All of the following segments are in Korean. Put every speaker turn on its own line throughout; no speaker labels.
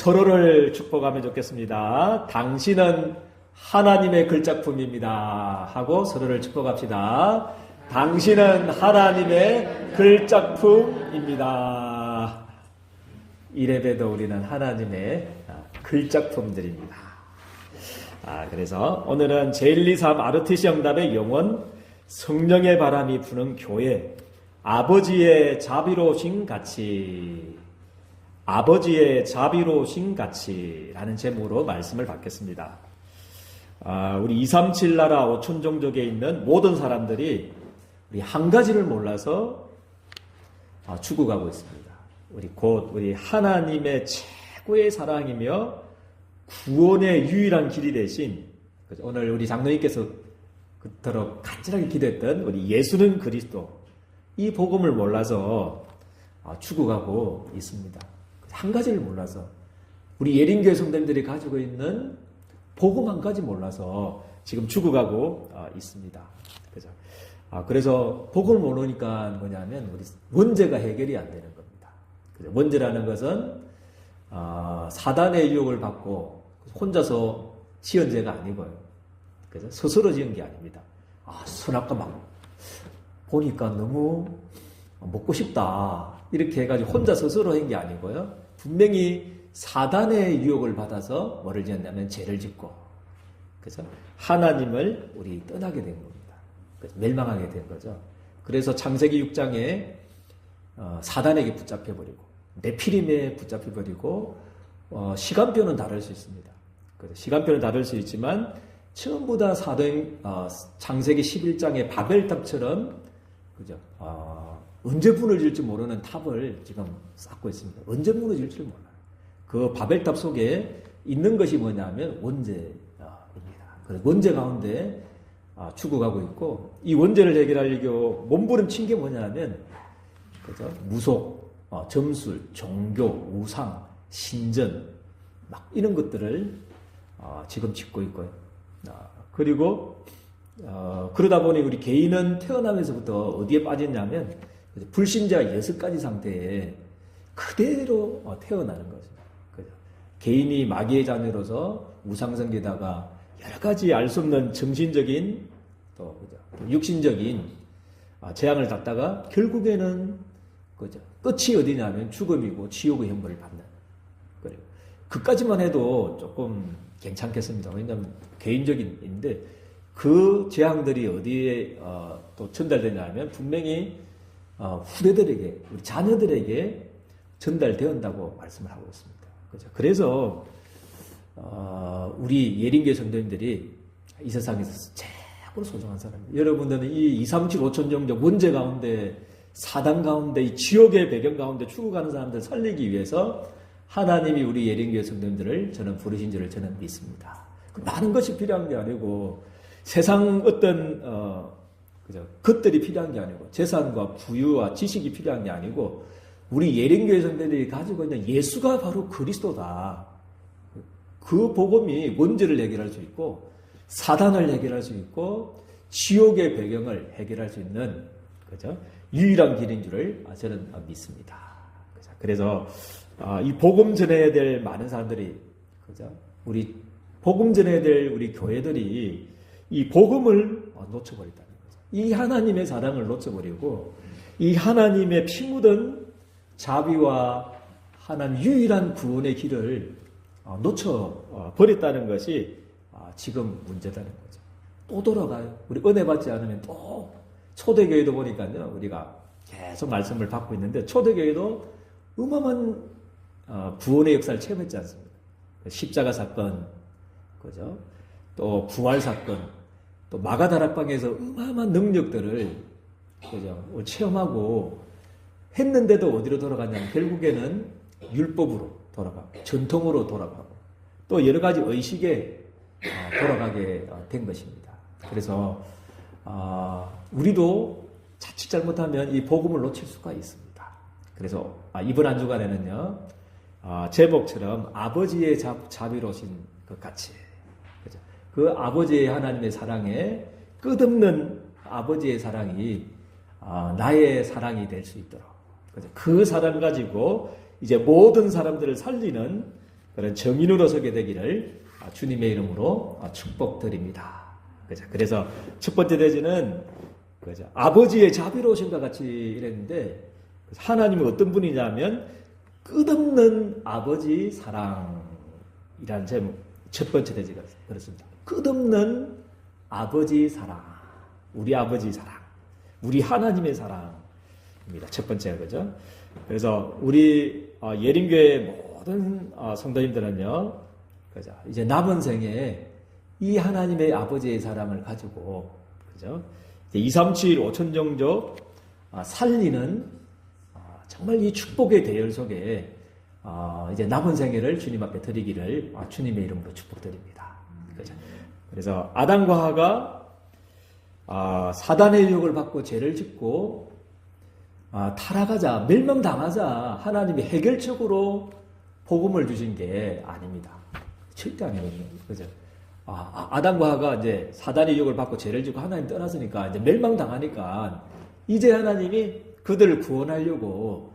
서로를 축복하면 좋겠습니다. 당신은 하나님의 글작품입니다. 하고 서로를 축복합시다. 당신은 하나님의 글작품입니다. 이래봬도 우리는 하나님의 글작품들입니다. 그래서 오늘은 제123 RTC 응답의 영혼, 성령의 바람이 부는 교회, 아버지의 자비로우신 가치, 아버지의 자비로우신 가치라는 제목으로 말씀을 받겠습니다. 우리 237 나라 5천 종족에 있는 모든 사람들이 우리 한 가지를 몰라서 죽어가고 있습니다. 우리 하나님의 최고의 사랑이며 구원의 유일한 길이 되신, 오늘 우리 장로님께서 그토록 간절하게 기도했던 우리 예수는 그리스도, 이 복음을 몰라서 죽어가고 있습니다. 한 가지를 몰라서, 우리 예린교회 성도님들이 가지고 있는 복음 한 가지 몰라서 지금 죽어가고 있습니다. 그래서 복음을 모르니까 뭐냐면 우리 원죄가 해결이 안 되는 겁니다. 원죄라는 것은 사단의 유혹을 받고 혼자서 지은 죄가 아니고요. 그래서 스스로 지은 게 아닙니다. 선악과 막 보니까 너무 먹고 싶다 이렇게 해가지고 혼자 스스로 한 게 아니고요. 분명히 사단의 유혹을 받아서 뭐를 지었냐면 죄를 짓고, 그래서 하나님을 우리 떠나게 된 겁니다. 그래서 멸망하게 된 거죠. 그래서 창세기 6장에 사단에게 붙잡혀버리고 네피림에 붙잡혀버리고 시간표는 다를 수 있습니다. 그래서 시간표는 다를 수 있지만 전부 다 창세기 11장의 바벨탑처럼, 그죠? 언제 무너질지 모르는 탑을 지금 쌓고 있습니다. 언제 무너질지 몰라요. 그 바벨탑 속에 있는 것이 뭐냐면 원죄입니다. 그래서 원죄 가운데 죽어가고 있고, 이 원죄를 해결하려고 몸부림친 게 뭐냐면, 그죠? 무속, 점술, 종교, 우상, 신전, 막 이런 것들을 지금 짓고 있고요. 그리고 그러다 보니 우리 개인은 태어나면서부터 어디에 빠졌냐면 불신자 6가지 상태에 그대로 태어나는 거죠. 개인이 마귀의 자녀로서 우상숭배다가 여러 가지 알 수 없는 정신적인 또 육신적인 재앙을 받다가 결국에는 끝이 어디냐면 죽음이고 지옥의 형벌을 받는. 그리고 그까지만 해도 조금 괜찮겠습니다. 왜냐하면 개인적인인데 그 재앙들이 어디에 또 전달되냐면 분명히 후대들에게, 우리 자녀들에게 전달되었다고 말씀을 하고 있습니다. 그렇죠? 그래서 우리 예린교회 성도님들이 이 세상에서 최고로 소중한 사람입니다. 여러분들은 이 237 5천 종족 문제 가운데, 사단 가운데, 이 지옥의 배경 가운데 죽어가는 사람들을 살리기 위해서 하나님이 우리 예린교회 성도님들을 저는 부르신 줄을 저는 믿습니다. 많은 것이 필요한 게 아니고, 세상 어떤 그죠? 것들이 필요한 게 아니고, 재산과 부유와 지식이 필요한 게 아니고, 우리 예린교회 성도들이 가지고 있는 예수가 바로 그리스도다. 그 복음이 원죄를 해결할 수 있고, 사단을 해결할 수 있고, 지옥의 배경을 해결할 수 있는, 그죠? 유일한 길인 줄을 저는 믿습니다. 그죠? 그래서 이 복음 전해야 될 많은 사람들이, 그죠? 우리 복음 전해야 될 우리 교회들이 이 복음을 놓쳐버렸다는 거죠. 이 하나님의 사랑을 놓쳐버리고, 이 하나님의 피 묻은 자비와 하나님 유일한 구원의 길을 놓쳐버렸다는 것이 지금 문제다는 거죠. 또 돌아가요. 우리 은혜 받지 않으면 또 초대교회도 보니까요, 우리가 계속 말씀을 받고 있는데 초대교회도 어마어마한 구원의 역사를 체험했지 않습니까? 십자가 사건, 그죠? 또 부활 사건, 또 마가다락방에서 어마어마한 능력들을, 그죠? 체험하고 했는데도 어디로 돌아갔냐면 결국에는 율법으로 돌아가고 전통으로 돌아가고 또 여러 가지 의식에 돌아가게 된 것입니다. 그래서 우리도 자칫 잘못하면 이 복음을 놓칠 수가 있습니다. 그래서 이번 한 주간에는요, 제목처럼 아버지의 자비로우신 것 같이, 그죠? 그 아버지의 하나님의 사랑에 끝없는 아버지의 사랑이 나의 사랑이 될 수 있도록, 그죠? 그 사랑 가지고 이제 모든 사람들을 살리는 그런 정인으로 서게 되기를 주님의 이름으로 축복드립니다. 그래서 첫 번째 대지는 아버지의 자비로우심과 같이 이랬는데, 하나님은 어떤 분이냐면 끝없는 아버지 사랑이라는 제목, 첫 번째 대지가 그렇습니다. 끝없는 아버지 사랑, 우리 아버지 사랑, 우리 하나님의 사랑입니다. 첫 번째가 그죠. 그래서 우리 예림교회 모든 성도님들은요, 그죠, 이제 남은 생에 이 하나님의 아버지의 사랑을 가지고, 그죠, 237 5천정조 살리는 정말 이 축복의 대열 속에 이제 남은 생애를 주님 앞에 드리기를 주님의 이름으로 축복드립니다. 그죠. 그래서 아담과 하가 사단의 유혹을 받고 죄를 짓고 타락하자, 멸망당하자 하나님이 해결책으로 복음을 주신 게 아닙니다. 절대 아니거든요. 그죠? 아담과 하가 이제 사단의 유혹을 받고 죄를 짓고 하나님 떠났으니까 이제 멸망당하니까 이제 하나님이 그들을 구원하려고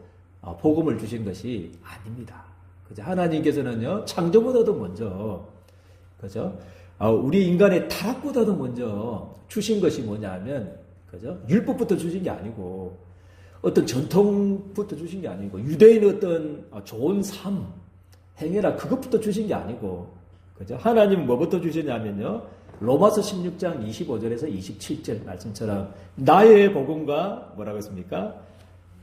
복음을 주신 것이 아닙니다. 그죠? 하나님께서는요, 창조보다도 먼저, 그죠? 우리 인간의 타락보다도 먼저 주신 것이 뭐냐면, 그죠? 율법부터 주신 게 아니고, 어떤 전통부터 주신 게 아니고, 유대인의 어떤 좋은 삶, 행해라, 그것부터 주신 게 아니고, 그죠? 하나님은 뭐부터 주셨냐면요, 로마서 16장 25절에서 27절 말씀처럼, 나의 복음과 뭐라고 했습니까?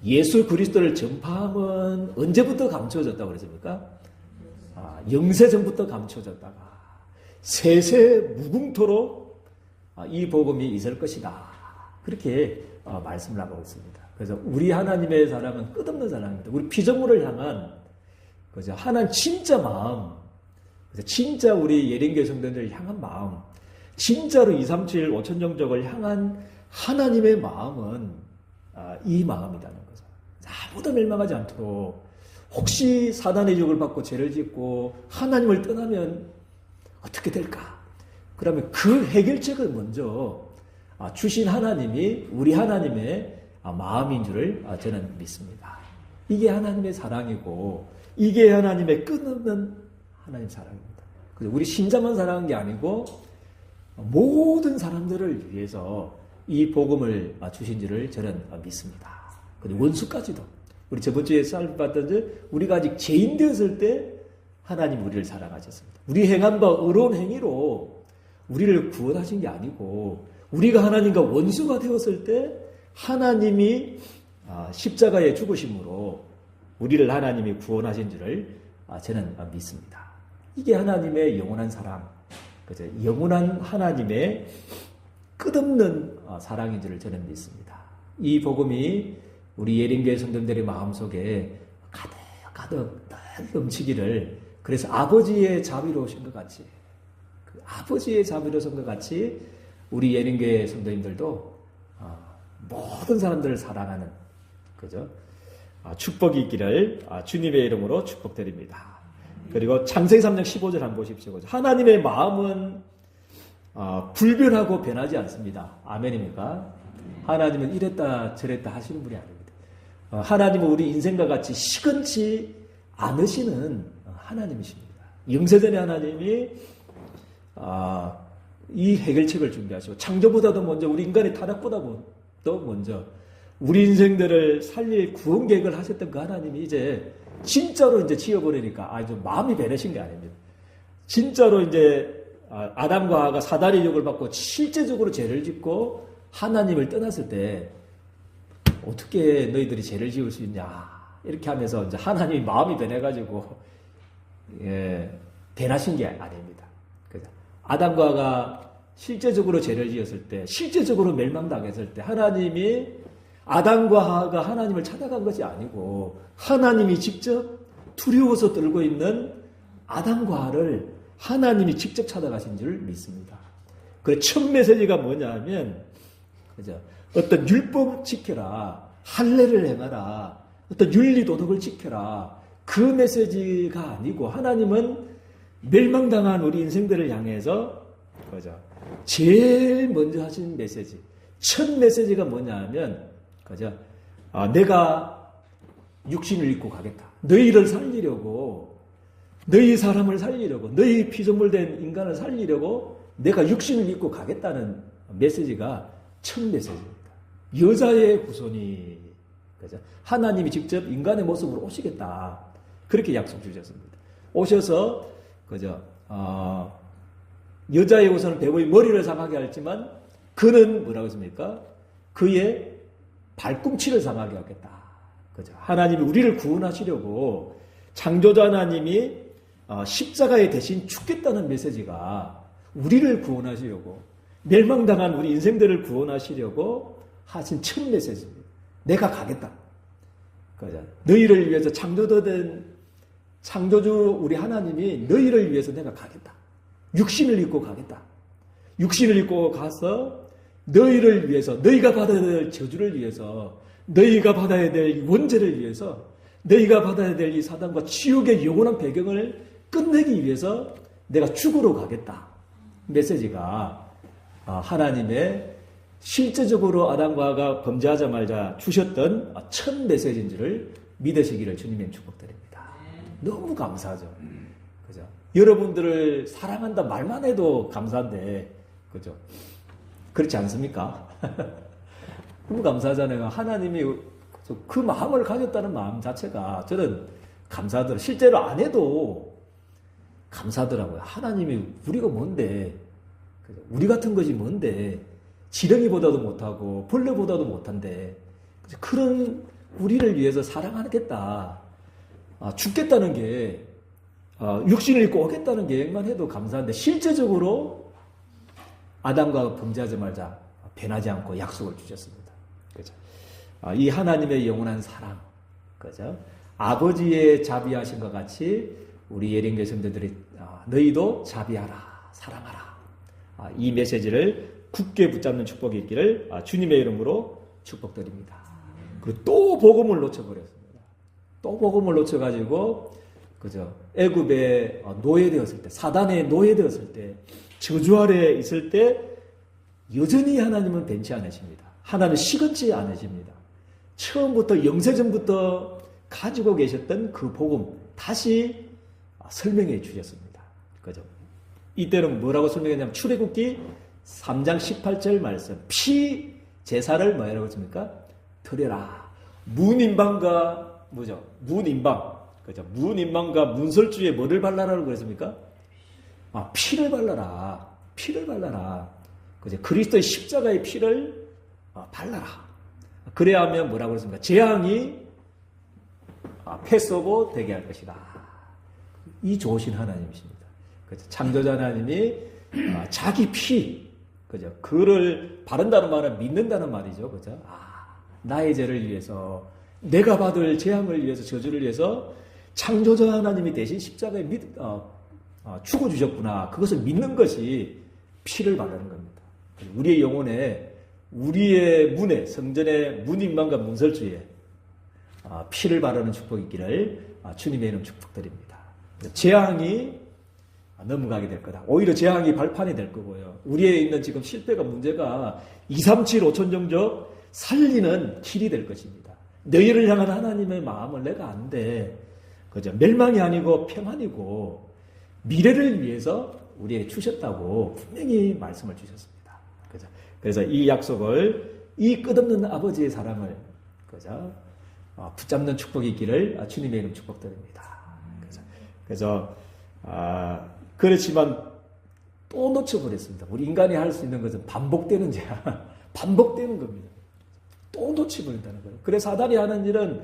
예수 그리스도를 전파함은 언제부터 감춰졌다고 그랬습니까? 영세 전부터 감춰졌다가 세세 무궁토록 이 복음이 있을 것이다. 그렇게 말씀을 하고 있습니다. 그래서 우리 하나님의 사랑은 끝없는 사랑입니다. 우리 피조물을 향한 그죠? 하나님 진짜 마음, 진짜 우리 예린교회 성도들을 향한 마음, 진짜로 237 5천정족을 향한 하나님의 마음은 이 마음이라는 거죠. 아무도 멸망하지 않도록, 혹시 사단의 유혹을 받고 죄를 짓고 하나님을 떠나면 어떻게 될까? 그러면 그 해결책을 먼저 주신 하나님이 우리 하나님의 마음인 줄을 저는 믿습니다. 이게 하나님의 사랑이고, 이게 하나님의 끝없는 하나님 사랑입니다. 그래서 우리 신자만 사랑한 게 아니고 모든 사람들을 위해서 이 복음을 주신 줄을 저는 믿습니다. 그리고 원수까지도. 우리 저번 주에 썰 봤던 우리가 아직 죄인 되었을 때 하나님 우리를 사랑하셨습니다. 우리 행한 바 의로운 행위로 우리를 구원하신 게 아니고, 우리가 하나님과 원수가 되었을 때 하나님이 십자가에 죽으심으로 우리를 하나님이 구원하신 줄을 저는 믿습니다. 이게 하나님의 영원한 사랑, 그죠? 영원한 하나님의 끝없는 사랑인 줄을 저는 믿습니다. 이 복음이 우리 예린교회 성도들의 마음속에 가득 넘치기를, 그래서 아버지의 자비로우신 것 같이, 아버지의 자비로우신 것 같이 우리 예린교회 성도님들도 모든 사람들을 사랑하는, 그죠? 축복이 있기를 주님의 이름으로 축복드립니다. 그리고 창세기 3장 15절 한번 보십시오. 하나님의 마음은 불변하고 변하지 않습니다. 아멘입니까? 하나님은 이랬다 저랬다 하시는 분이 아닙니다. 하나님은 우리 인생과 같이 시건치 않으시는 하나님이십니다. 영세전의 하나님이 이 해결책을 준비하시고, 창조보다도 먼저, 우리 인간의 타락보다도 먼저 우리 인생들을 살릴 구원 계획을 하셨던 그 하나님이 이제 진짜로 이제 지어버리니까 좀 마음이 변하신 게 아닙니다. 진짜로 이제 아담과 하와가 사단의 유혹을 받고 실제적으로 죄를 짓고 하나님을 떠났을 때 어떻게 너희들이 죄를 지을 수 있냐, 이렇게 하면서 이제 하나님이 마음이 변해가지고 변하신 게 아닙니다. 그죠? 아담과 하와가 실제적으로 죄를 지었을 때, 실제적으로 멸망당했을 때 하나님이 아담과 하와가 하나님을 찾아간 것이 아니고 하나님이 직접 두려워서 떨고 있는 아담과 하와를 하나님이 직접 찾아가신 줄 믿습니다. 그래, 첫 메시지가 뭐냐 하면, 그죠? 어떤 율법 지켜라, 할례를 행하라, 어떤 윤리 도덕을 지켜라, 그 메시지가 아니고, 하나님은 멸망당한 우리 인생들을 향해서, 그죠? 제일 먼저 하신 메시지, 첫 메시지가 뭐냐 하면, 그죠? 내가 육신을 입고 가겠다. 너희를 살리려고 너희 사람을 살리려고, 너희 피조물된 인간을 살리려고 내가 육신을 입고 가겠다는 메시지가 첫 메시지입니다. 여자의 후손이, 그죠? 하나님이 직접 인간의 모습으로 오시겠다. 그렇게 약속 주셨습니다. 오셔서, 그죠? 여자의 후손은 배우의 머리를 상하게 할지만 그는 뭐라고 했습니까? 그의 발꿈치를 상하게 하겠다. 그죠? 하나님이 우리를 구원하시려고 창조자 하나님이 십자가에 대신 죽겠다는 메시지가 우리를 구원하시려고, 멸망당한 우리 인생들을 구원하시려고 하신 첫 메시지입니다. 내가 가겠다. 그죠? 너희를 위해서 창조주 우리 하나님이 너희를 위해서 내가 가겠다. 육신을 입고 가겠다. 육신을 입고 가서 너희를 위해서, 너희가 받아야 될 저주를 위해서, 너희가 받아야 될 원죄를 위해서, 너희가 받아야 될 이 사단과 지옥의 영원한 배경을 끝내기 위해서 내가 죽으러 가겠다. 메시지가 하나님의 실제적으로 아담과 하와가 범죄하자마자 주셨던 첫 메시지인 줄을 믿으시기를 주님의 축복드립니다. 너무 감사하죠. 그죠? 여러분들을 사랑한다 말만 해도 감사한데, 그죠? 그렇지 않습니까? 너무 감사하잖아요. 하나님이 그 마음을 가졌다는 마음 자체가 저는 감사하더라고요. 실제로 안 해도 감사하더라고요. 하나님이 우리가 뭔데, 우리 같은 것이 뭔데, 지렁이보다도 못하고 벌레보다도 못한데 그런 우리를 위해서 사랑하겠다, 죽겠다는 게, 육신을 입고 오겠다는 계획만 해도 감사한데 실제적으로 아담과 범죄하자마자 변하지 않고 약속을 주셨습니다. 그죠? 이 하나님의 영원한 사랑, 그죠? 아버지의 자비하신 것 같이 우리 예린교회 성도들이 너희도 자비하라, 사랑하라. 이 메시지를 굳게 붙잡는 축복이 있기를 주님의 이름으로 축복드립니다. 그리고 또 복음을 놓쳐버렸습니다. 또 복음을 놓쳐가지고, 그죠? 애굽에 노예되었을 때, 사단에 노예되었을 때, 저주 아래 있을 때 여전히 하나님은 변치 않으십니다. 하나님은 시건치 않으십니다. 처음부터 영세전부터 가지고 계셨던 그 복음 다시 설명해 주셨습니다. 그죠? 이때는 뭐라고 설명했냐면 출애굽기 3장 18절 말씀, 피 제사를 뭐라고 했습니까? 드려라. 문임방과 뭐죠? 문임방, 그죠? 문임방과 문설주에 뭐를 발라라고 그랬습니까? 피를 발라라. 피를 발라라. 그죠? 그리스도의 십자가의 피를 발라라. 그래야 하면 뭐라고 그랬습니까? 재앙이 패소고 되게 할 것이다. 이 좋으신 하나님이십니다. 그죠? 창조자 하나님이 자기 피, 그죠? 그를 바른다는 말은 믿는다는 말이죠. 그죠? 나의 죄를 위해서, 내가 받을 재앙을 위해서, 저주를 위해서 창조자 하나님이 대신 십자가에 죽어주셨구나. 그것을 믿는 것이 피를 바르는 겁니다. 우리의 영혼에, 우리의 문에, 성전의 문임만과 문설주에 피를 바르는 축복이 있기를 주님의 이름 축복드립니다. 재앙이 넘어가게 될 거다. 오히려 재앙이 발판이 될 거고요. 우리에 있는 지금 실패가, 문제가 237, 5천 정적 살리는 길이 될 것입니다. 너희를 향한 하나님의 마음을 내가 안돼. 그죠? 멸망이 아니고 평안이고 미래를 위해서 우리에게 주셨다고 분명히 말씀을 주셨습니다. 그죠? 그래서 이 약속을, 이 끝없는 아버지의 사랑을, 그죠? 붙잡는 축복이 있기를 주님의 이름 축복드립니다. 그래서 그렇지만 또 놓쳐버렸습니다. 우리 인간이 할 수 있는 것은 반복되는 죄야. 반복되는 겁니다. 또 놓쳐버린다는 거예요. 그래서 사단이 하는 일은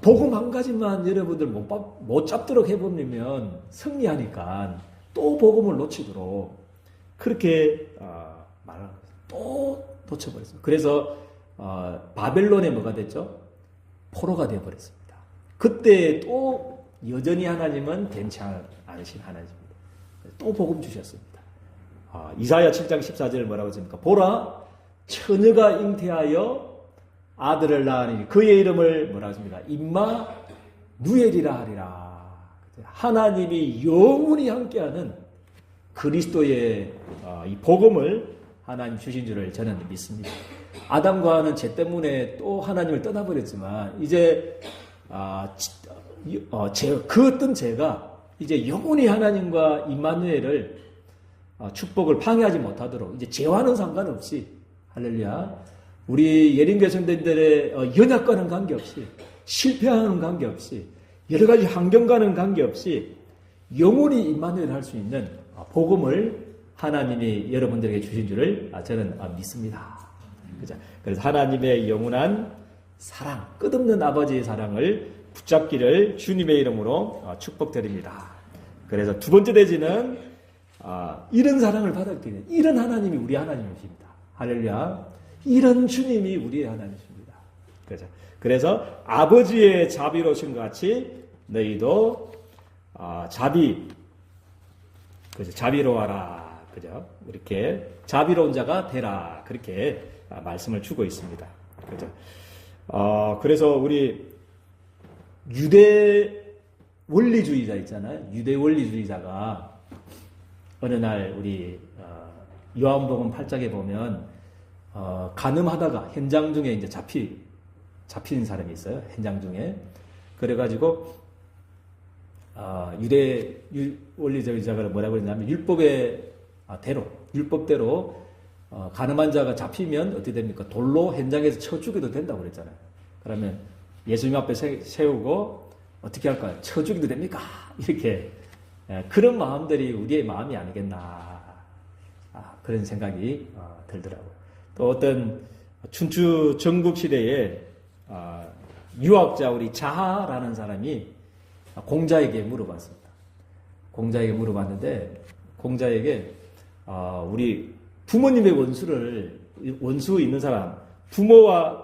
복음 한 가지만 여러분들 못 잡도록 해보면 승리하니까 또 복음을 놓치도록 그렇게 말하는 거예요. 또 놓쳐버렸어요. 그래서 바벨론에 뭐가 됐죠? 포로가 되어버렸습니다. 그때 또 여전히 하나님은 변치 않으신 하나님입니다. 또 복음 주셨습니다. 이사야 7장 14절 뭐라고 했습니까? 보라, 처녀가 잉태하여 아들을 낳으니 그의 이름을 뭐라고 했습니까? 임마 누엘이라 하리라. 하나님이 영원히 함께하는 그리스도의 이 복음을 하나님 주신 줄을 저는 믿습니다. 아담과 하와는 죄 때문에 또 하나님을 떠나버렸지만 이제 그 어떤 죄가 이제 영원히 하나님과 임마누엘을 축복을 방해하지 못하도록 이제 죄와는 상관없이 할렐루야 우리 예린교회 성도들의 연약과는 관계없이 실패하는 관계없이 여러 가지 환경과는 관계없이 영원히 임마누엘 할 수 있는 복음을 하나님이 여러분들에게 주신 줄을 저는 믿습니다. 그래서 하나님의 영원한 사랑, 끝없는 아버지의 사랑을 붙잡기를 주님의 이름으로 축복드립니다. 그래서 두 번째 대지는 이런 사랑을 받았기 때문에 이런 하나님이 우리 하나님이십니다. 할렐루야. 이런 주님이 우리의 하나님이십니다. 그래서 아버지의 자비로우신 것 같이 너희도 자비로워라. 그죠? 이렇게 자비로운 자가 되라. 그렇게 말씀을 주고 있습니다. 그죠? 그래서 우리 유대 원리주의자 있잖아요. 유대 원리주의자가 어느 날 우리 요한복음 8장에 보면 간음하다가 현장 중에 이제 잡힌 사람이 있어요. 현장 중에. 그래가지고 유대 원리주의자가 뭐라고 했냐면 율법대로 간음한 자가 잡히면 어떻게 됩니까? 돌로 현장에서 쳐 죽여도 된다고 그랬잖아요. 그러면 예수님 앞에 세우고 어떻게 할까요? 쳐 죽여도 됩니까? 이렇게 그런 마음들이 우리의 마음이 아니겠나 그런 생각이 들더라고요. 또 어떤 춘추 전국 시대에 유학자 우리 자하라는 사람이 공자에게 물어봤습니다. 공자에게 물어봤는데 공자에게 우리 부모님의 원수 있는 사람, 부모와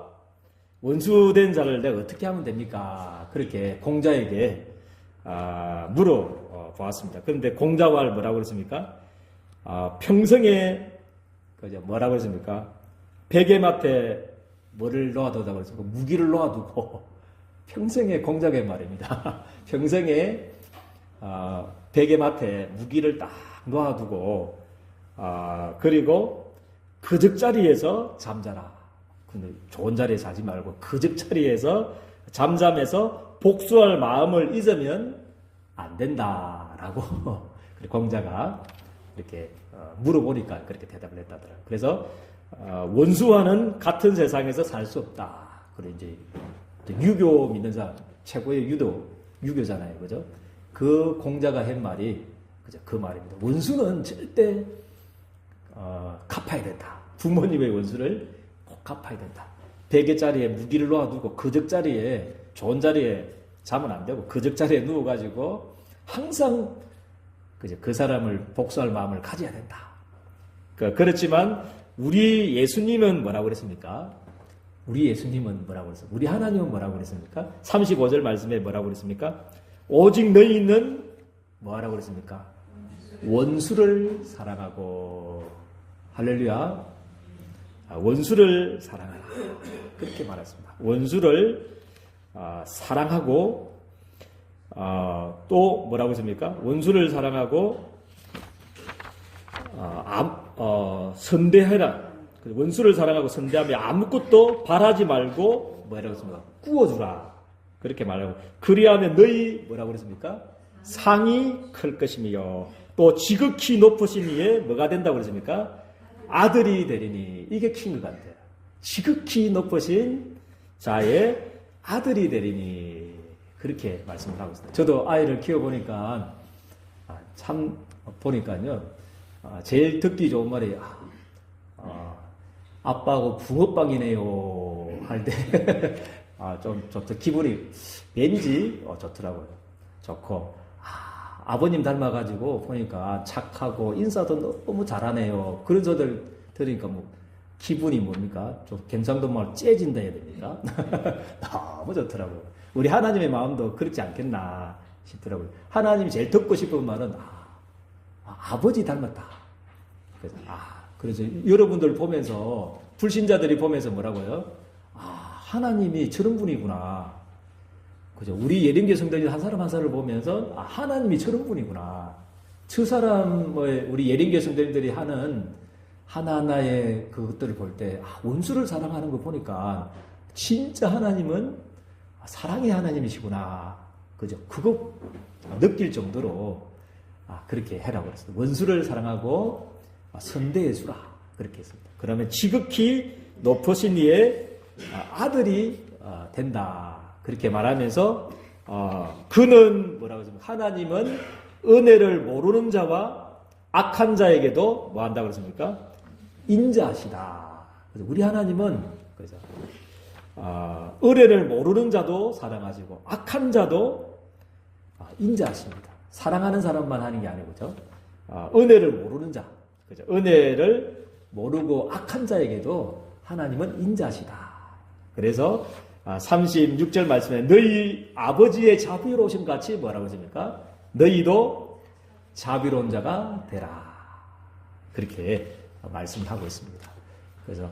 원수된 자를 내가 어떻게 하면 됩니까? 그렇게 공자에게 물어보았습니다. 그런데 공자가 뭐라고 그랬습니까? 평생에 뭐라고 그랬습니까? 베개맡에 뭐를 놓아두다고 그랬습니까? 무기를 놓아두고 평생에 공자의 말입니다. 평생에 베개맡에 무기를 딱 놓아두고 그리고 그적 자리에서 잠자라. 근데 좋은 자리에서 자지 말고 그적 자리에서 잠잠해서 복수할 마음을 잊으면 안 된다라고 공자가 이렇게 물어보니까 그렇게 대답을 했다더라고요. 그래서 원수와는 같은 세상에서 살 수 없다. 그리고 이제 유교 믿는 사람 최고의 유교잖아요, 그죠? 그 공자가 한 말이 그죠? 그 말입니다. 원수는 절대 갚아야 된다. 부모님의 원수를 꼭 갚아야 된다. 베개 자리에 무기를 놓아두고 그적 자리에 좋은 자리에 자면 안 되고 그적 자리에 누워가지고 항상 그 사람을 복수할 마음을 가져야 된다. 그렇지만 우리 예수님은 뭐라고 그랬습니까? 우리 예수님은 뭐라고 그랬습니까? 우리 하나님은 뭐라고 그랬습니까? 35절 말씀에 뭐라고 그랬습니까? 오직 너희는 뭐라고 그랬습니까? 원수를 사랑하고 할렐루야 원수를 사랑하라 그렇게 말했습니다. 원수를 사랑하고 또 뭐라고 했습니까? 원수를 사랑하고 선대하라. 원수를 사랑하고 선대하며 아무것도 바라지 말고 뭐라고 했습니까? 꾸어주라. 그렇게 말하고 그리하면 너희 뭐라고 그랬습니까? 상이 클 것이며 또 지극히 높으신 이에 뭐가 된다고 그랬습니까? 아들이 되리니. 이게 큰 것 같아요. 지극히 높으신 자의 아들이 되리니. 그렇게 말씀을 하고 있습니다. 저도 아이를 키워보니까 참 보니까요 제일 듣기 좋은 말이 아빠하고 붕어빵이네요 할 때 좀 좋다. 기분이 왠지 좋더라고요. 좋고 아버님 닮아가지고 보니까 착하고 인사도 너무 잘하네요. 그런 소리를 들으니까 뭐 기분이 뭡니까? 좀 경상도 말 째진다 해야 됩니까? 너무 좋더라고요. 우리 하나님의 마음도 그렇지 않겠나 싶더라고요. 하나님이 제일 듣고 싶은 말은 아버지 닮았다. 그래서 여러분들 보면서 불신자들이 보면서 뭐라고요? 하나님이 저런 분이구나. 그죠? 우리 예림교 성도들 한 사람 한 사람을 보면서 하나님이 저런 분이구나. 저 사람의 우리 예림교 성도들이 하는 하나하나의 그것들을 볼 때 원수를 사랑하는 거 보니까 진짜 하나님은 사랑의 하나님이시구나. 그죠? 그거 느낄 정도로 그렇게 해라고 그랬어요. 원수를 사랑하고 선대해 주라. 그렇게 했습니다. 그러면 지극히 높으신 이의 아들이 된다. 그렇게 말하면서 그는 뭐라고 했습니까? 하나님은 은혜를 모르는 자와 악한 자에게도 뭐 한다고 그랬습니까? 인자하시다. 그래서 우리 하나님은 그죠? 은혜를 모르는 자도 사랑하시고 악한 자도 인자하십니다. 사랑하는 사람만 하는 게 아니고, 그죠? 은혜를 모르는 자, 그죠? 은혜를 모르고 악한 자에게도 하나님은 인자하시다. 그래서 36절 말씀에 너희 아버지의 자비로우심 같이 뭐라고 했습니까? 너희도 자비로운 자가 되라. 그렇게 말씀하고 있습니다. 그래서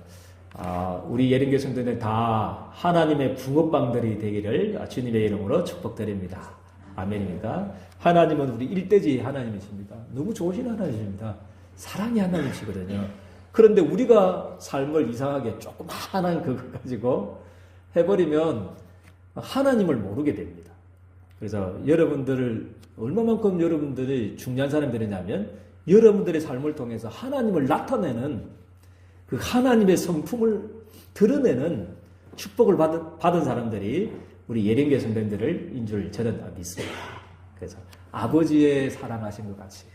우리 예린교 성도들 다 하나님의 붕어빵들이 되기를 주님의 이름으로 축복드립니다. 아멘입니다. 하나님은 우리 일대지 하나님이십니다. 너무 좋으신 하나님이십니다. 사랑의 하나님이시거든요. 그런데 우리가 삶을 이상하게 조그마한 그거 가지고 해버리면 하나님을 모르게 됩니다. 그래서 여러분들을 얼마만큼 여러분들이 중요한 사람이 되느냐면 여러분들의 삶을 통해서 하나님을 나타내는 그 하나님의 성품을 드러내는 축복을 받은 사람들이 우리 예린교 성도님들을 인 줄 저는 믿습니다. 그래서 아버지의 사랑하신 것 같이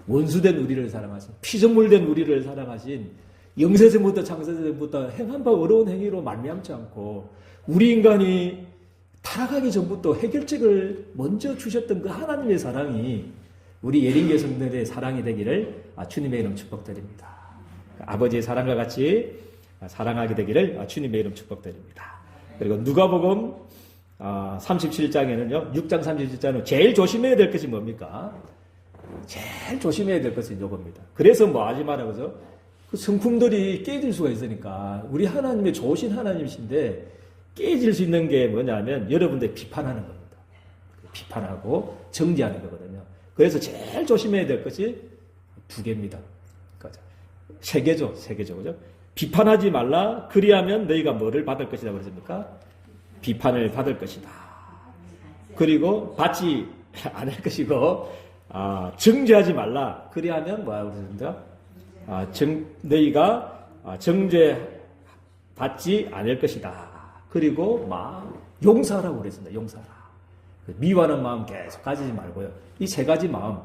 원수된 우리를 사랑하신 피조물된 우리를 사랑하신 영세전부터 창세전부터 행한 바 어려운 행위로 말미암지 않고 우리 인간이 타락하기 전부터 해결책을 먼저 주셨던 그 하나님의 사랑이 우리 예린교 성도들의 사랑이 되기를 주님의 이름 축복드립니다. 아버지의 사랑과 같이 사랑하게 되기를 주님의 이름 축복드립니다. 그리고 누가복음 37장에는요, 6장 37장은 제일 조심해야 될 것이 뭡니까? 제일 조심해야 될 것은 이겁니다. 그래서 뭐 하지 말라고죠? 그 성품들이 깨질 수가 있으니까 우리 하나님의 좋으신 하나님이신데 깨질 수 있는 게 뭐냐면 여러분들 비판하는 겁니다. 비판하고 정죄하는 거거든요. 그래서 제일 조심해야 될 것이 두 개입니다. 세 개죠. 그죠? 비판하지 말라. 그리하면 너희가 뭐를 받을 것이다 그랬습니까? 비판을 받을 것이다. 그리고 받지 않을 것이고, 정죄하지 말라. 그리하면 뭐라고 그랬습니까? 너희가 정죄 받지 않을 것이다. 그리고 용서하라고 그랬습니다. 용서하라. 미워하는 마음 계속 가지지 말고요. 이 세 가지 마음,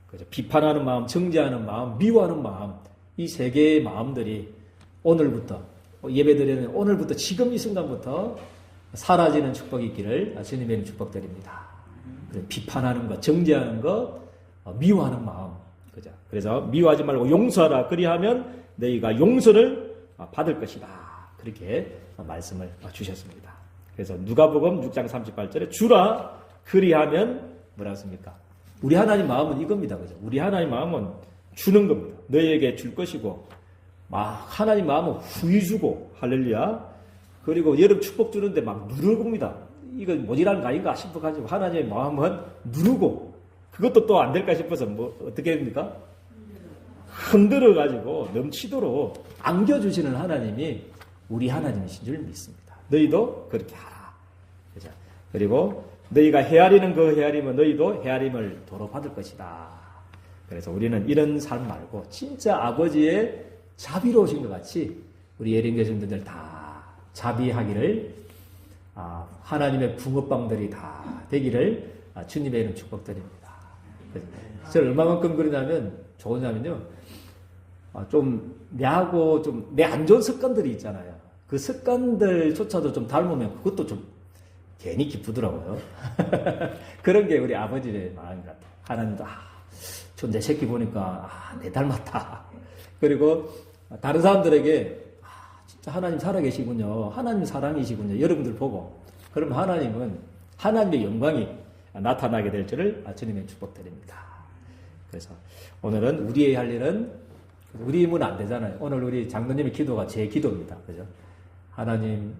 그죠? 비판하는 마음, 정죄하는 마음, 미워하는 마음, 이 세 개의 마음들이 오늘부터 예배드리는 오늘부터 지금 이 순간부터 사라지는 축복이 있기를 주님의 축복드립니다. 비판하는 것, 정죄하는 것, 미워하는 마음, 그죠? 그래서 미워하지 말고 용서하라. 그리하면 너희가 용서를 받을 것이다. 그렇게 말씀을 주셨습니다. 그래서 누가복음 6장 38절에 주라. 그리하면 뭐라고 했습니까? 우리 하나님 마음은 이겁니다, 그죠? 우리 하나님 마음은 주는 겁니다. 너희에게 줄 것이고, 하나님 마음은 후히 주고, 할렐루야. 그리고 여러분 축복 주는데 누를 겁니다. 이거 모질한 거 아닌가 싶어가지고, 하나님의 마음은 누르고, 그것도 또 안 될까 싶어서 어떻게 됩니까? 흔들어가지고 넘치도록 안겨주시는 하나님이 우리 하나님이신 줄 믿습니다. 너희도 그렇게 하라. 그죠? 그리고 너희가 헤아리는 그 헤아림은 너희도 헤아림을 도로 받을 것이다. 그래서 우리는 이런 삶 말고 진짜 아버지의 자비로우신 것 같이 우리 예린교 성도들 다 자비하기를 하나님의 붕어빵들이 다 되기를 주님의 이름 축복드립니다. 저는 얼마만큼 그러냐면 좋으냐면요, 좀 내하고 좀 내 안 좋은 습관들이 있잖아요. 그 습관들조차도 좀 닮으면 그것도 좀 괜히 기쁘더라고요. 그런 게 우리 아버지의 마음 같아요. 하나님도 저 내 새끼 보니까 내 닮았다. 그리고 다른 사람들에게 진짜 하나님 살아계시군요. 하나님 사랑이시군요. 여러분들 보고 그러면 하나님은 하나님의 영광이 나타나게 될 줄을 주님의 축복드립니다. 그래서 오늘은 우리의 할 일은 우리 힘은 안 되잖아요. 오늘 우리 장로님의 기도가 제 기도입니다. 그죠? 하나님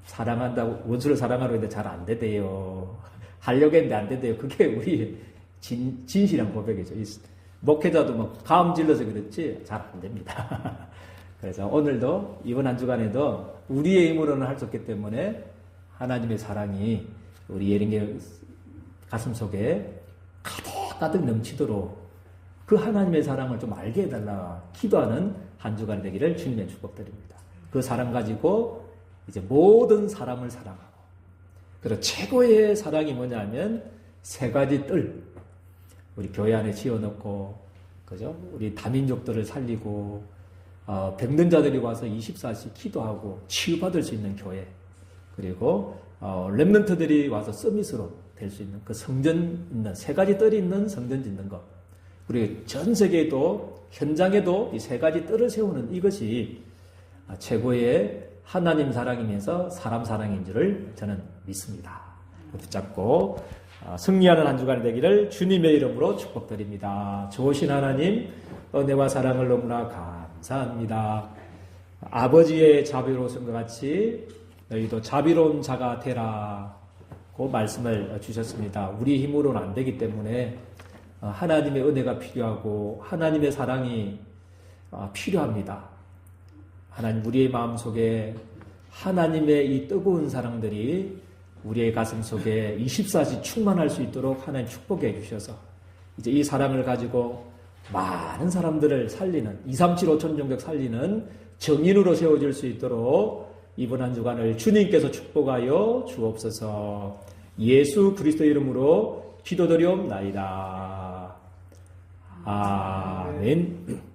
사랑한다고 원수를 사랑하려고 했는데 잘 안 되대요. 하려고 했는데 안 되대요. 그게 우리 진실한 고백이죠. 목회자도 가음 질러서 그렇지 잘 안 됩니다. 그래서 오늘도 이번 한 주간에도 우리의 힘으로는 할 수 없기 때문에 하나님의 사랑이 우리 예린이 가슴 속에 가득 넘치도록 그 하나님의 사랑을 좀 알게 해달라 기도하는 한 주간 되기를 주님의 축복드립니다. 그 사랑 가지고 이제 모든 사람을 사랑하고, 그리고 최고의 사랑이 뭐냐면 세 가지 뜰 우리 교회 안에 지어놓고, 그죠? 우리 다민족들을 살리고, 병든 자들이 와서 24시 기도하고 치유받을 수 있는 교회, 그리고 렘넌트들이 와서 서밋으로 될 수 있는 그 성전 있는 세 가지 뜰이 있는 성전 짓는 것, 그리고 전 세계에도 현장에도 이 세 가지 뜰을 세우는 이것이 최고의 하나님 사랑이면서 사람 사랑인 줄을 저는 믿습니다. 붙잡고 승리하는 한 주간이 되기를 주님의 이름으로 축복드립니다. 좋으신 하나님, 은혜와 사랑을 너무나 감사합니다. 아버지의 자비로우신 것 같이 너희도 자비로운 자가 되라고 말씀을 주셨습니다. 우리 힘으로는 안 되기 때문에 하나님의 은혜가 필요하고 하나님의 사랑이 필요합니다. 하나님, 우리의 마음속에 하나님의 이 뜨거운 사랑들이 우리의 가슴 속에 24시 충만할 수 있도록 하나님 축복해 주셔서 이제 이 사랑을 가지고 많은 사람들을 살리는 237 5천 종족 살리는 정인으로 세워질 수 있도록 이번 한 주간을 주님께서 축복하여 주옵소서. 예수 그리스도 이름으로 기도드리옵나이다. 아멘.